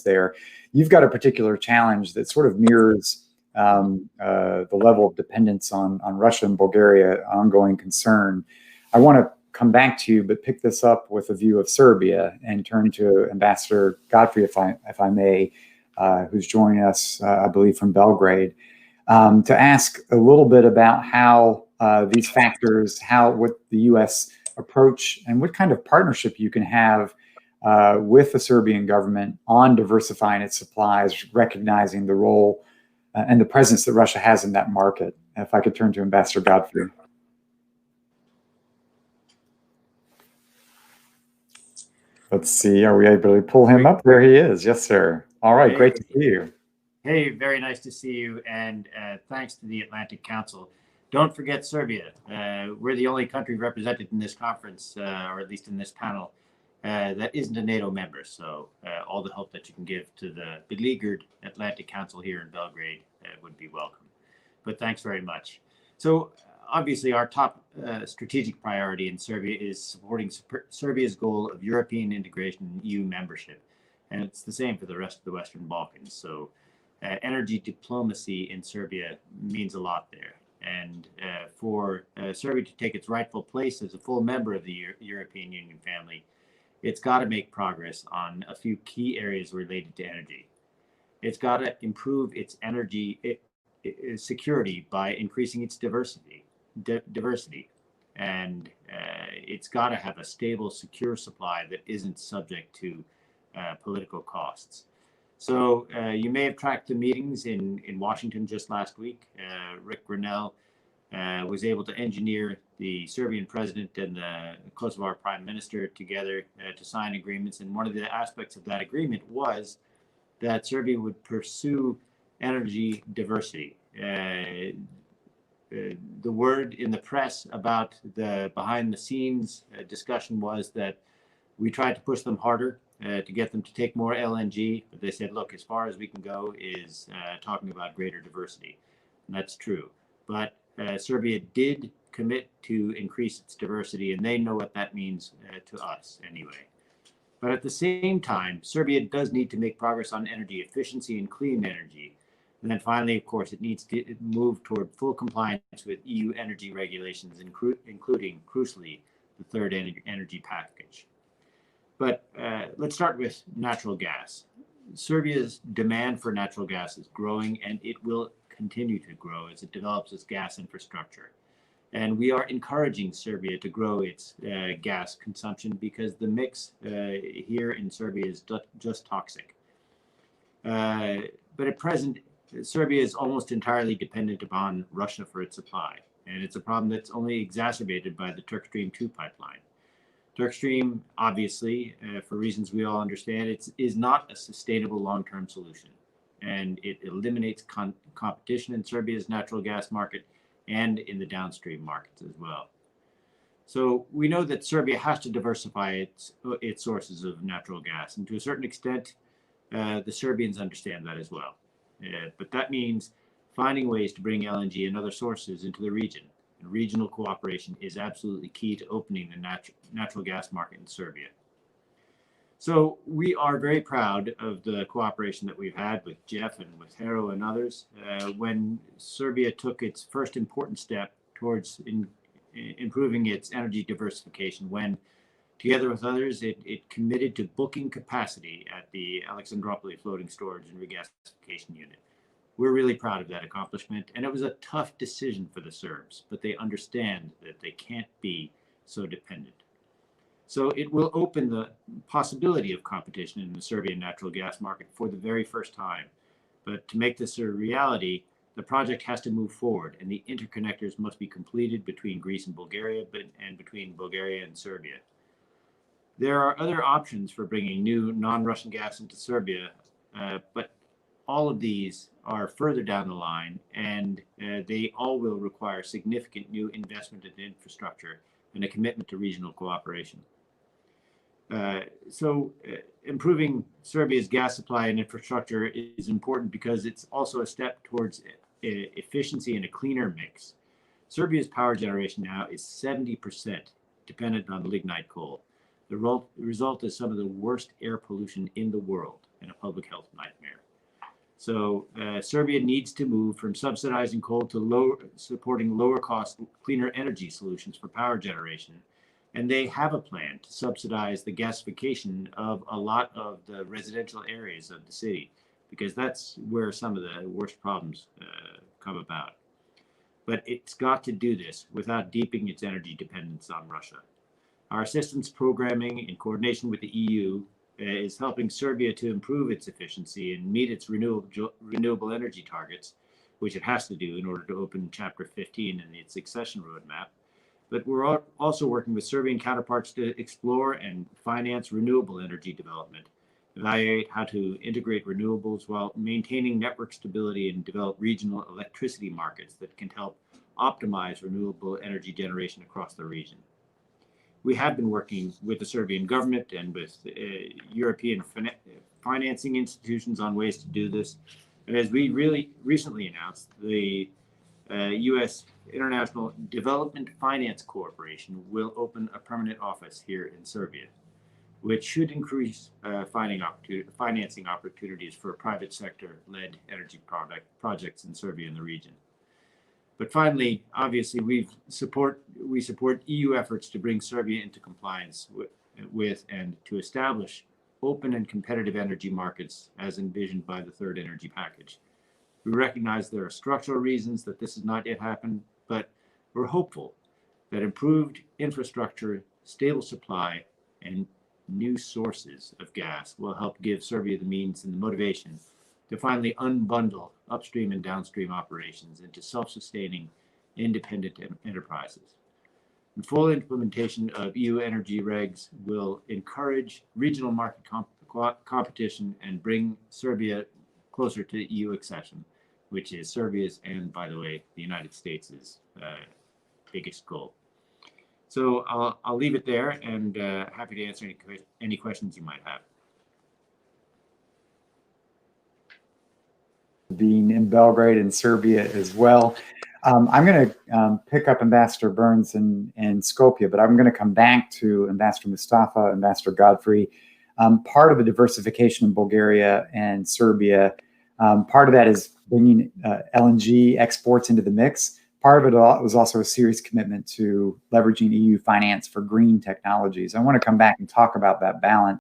there. You've got a particular challenge that sort of mirrors the level of dependence on Russia and Bulgaria, ongoing concern. I want to come back to you, but pick this up with a view of Serbia and turn to Ambassador Godfrey, if I may, who's joining us, I believe, from Belgrade, to ask a little bit about how these factors, what the U.S. approach and what kind of partnership you can have with the Serbian government on diversifying its supplies, recognizing the role and the presence that Russia has in that market. If I could turn to Ambassador Godfrey. Let's see, are we able to pull him up? There he is. Yes, sir. All right, great to see you. Hey, very nice to see you, and thanks to the Atlantic Council. Don't forget Serbia. We're the only country represented in this conference, or at least in this panel, that isn't a NATO member. So all the help that you can give to the beleaguered Atlantic Council here in Belgrade would be welcome. But thanks very much. So obviously our top strategic priority in Serbia is supporting Serbia's goal of European integration and EU membership. And it's the same for the rest of the Western Balkans. So energy diplomacy in Serbia means a lot there. And for Serbia to take its rightful place as a full member of the European Union family, it's got to make progress on a few key areas related to energy. It's got to improve its energy security by increasing its diversity. And it's got to have a stable, secure supply that isn't subject to political costs. So you may have tracked the meetings in Washington just last week. Rick Grenell was able to engineer the Serbian president and the Kosovar prime minister together to sign agreements. And one of the aspects of that agreement was that Serbia would pursue energy diversity. The word in the press about the behind the scenes discussion was that we tried to push them harder to get them to take more LNG, but they said, look, as far as we can go is talking about greater diversity. And that's true. But Serbia did commit to increase its diversity, and they know what that means to us anyway. But at the same time, Serbia does need to make progress on energy efficiency and clean energy. And then finally, of course, it needs to move toward full compliance with EU energy regulations, including, crucially, the third energy package. But let's start with natural gas. Serbia's demand for natural gas is growing, and it will continue to grow as it develops its gas infrastructure. And we are encouraging Serbia to grow its gas consumption because the mix here in Serbia is just toxic. But at present, Serbia is almost entirely dependent upon Russia for its supply. And it's a problem that's only exacerbated by the Turk Stream 2 pipeline. Turk Stream, obviously, for reasons we all understand, is not a sustainable long-term solution. And it eliminates competition in Serbia's natural gas market and in the downstream markets as well. So we know that Serbia has to diversify its sources of natural gas. And to a certain extent, the Serbians understand that as well. But that means finding ways to bring LNG and other sources into the region. And regional cooperation is absolutely key to opening the natural gas market in Serbia. So we are very proud of the cooperation that we've had with Jeff and with Hero and others when Serbia took its first important step towards improving its energy diversification, when together with others, it committed to booking capacity at the Alexandropoli floating storage and regasification unit. We're really proud of that accomplishment, and it was a tough decision for the Serbs, but they understand that they can't be so dependent. So it will open the possibility of competition in the Serbian natural gas market for the very first time. But to make this a reality, the project has to move forward, and the interconnectors must be completed between Greece and Bulgaria, and between Bulgaria and Serbia. There are other options for bringing new non-Russian gas into Serbia, but all of these are further down the line, and they all will require significant new investment in infrastructure and a commitment to regional cooperation. So improving Serbia's gas supply and infrastructure is important because it's also a step towards efficiency and a cleaner mix. Serbia's power generation now is 70% dependent on lignite coal. The result is some of the worst air pollution in the world. and a public health nightmare. So Serbia needs to move from subsidizing coal to supporting lower cost, cleaner energy solutions for power generation. And they have a plan to subsidize the gasification of a lot of the residential areas of the city, because that's where some of the worst problems come about. But it's got to do this without deepening its energy dependence on Russia. Our assistance programming in coordination with the EU is helping Serbia to improve its efficiency and meet its renewable energy targets, which it has to do in order to open Chapter 15 in its accession roadmap. But we're also working with Serbian counterparts to explore and finance renewable energy development, evaluate how to integrate renewables while maintaining network stability, and develop regional electricity markets that can help optimize renewable energy generation across the region. We have been working with the Serbian government and with European financing institutions on ways to do this. And as we really recently announced, the U.S. International Development Finance Corporation will open a permanent office here in Serbia, which should increase financing opportunities for private sector-led energy projects in Serbia and the region. But finally, obviously, we support EU efforts to bring Serbia into compliance with and to establish open and competitive energy markets as envisioned by the Third Energy Package. We recognize there are structural reasons that this has not yet happened, but we're hopeful that improved infrastructure, stable supply, and new sources of gas will help give Serbia the means and the motivation to finally unbundle upstream and downstream operations into self-sustaining, independent enterprises. And full implementation of EU energy regs will encourage regional market competition and bring Serbia closer to EU accession, which is Serbia's and, by the way, the United States' biggest goal. So I'll leave it there, and happy to answer any questions you might have. Being in Belgrade and Serbia as well. I'm going to pick up Ambassador Burns in Skopje, but I'm going to come back to Ambassador Mustafa, Ambassador Godfrey. Part of the diversification in Bulgaria and Serbia, part of that is bringing LNG exports into the mix. Part of it was also a serious commitment to leveraging EU finance for green technologies. I want to come back and talk about that balance.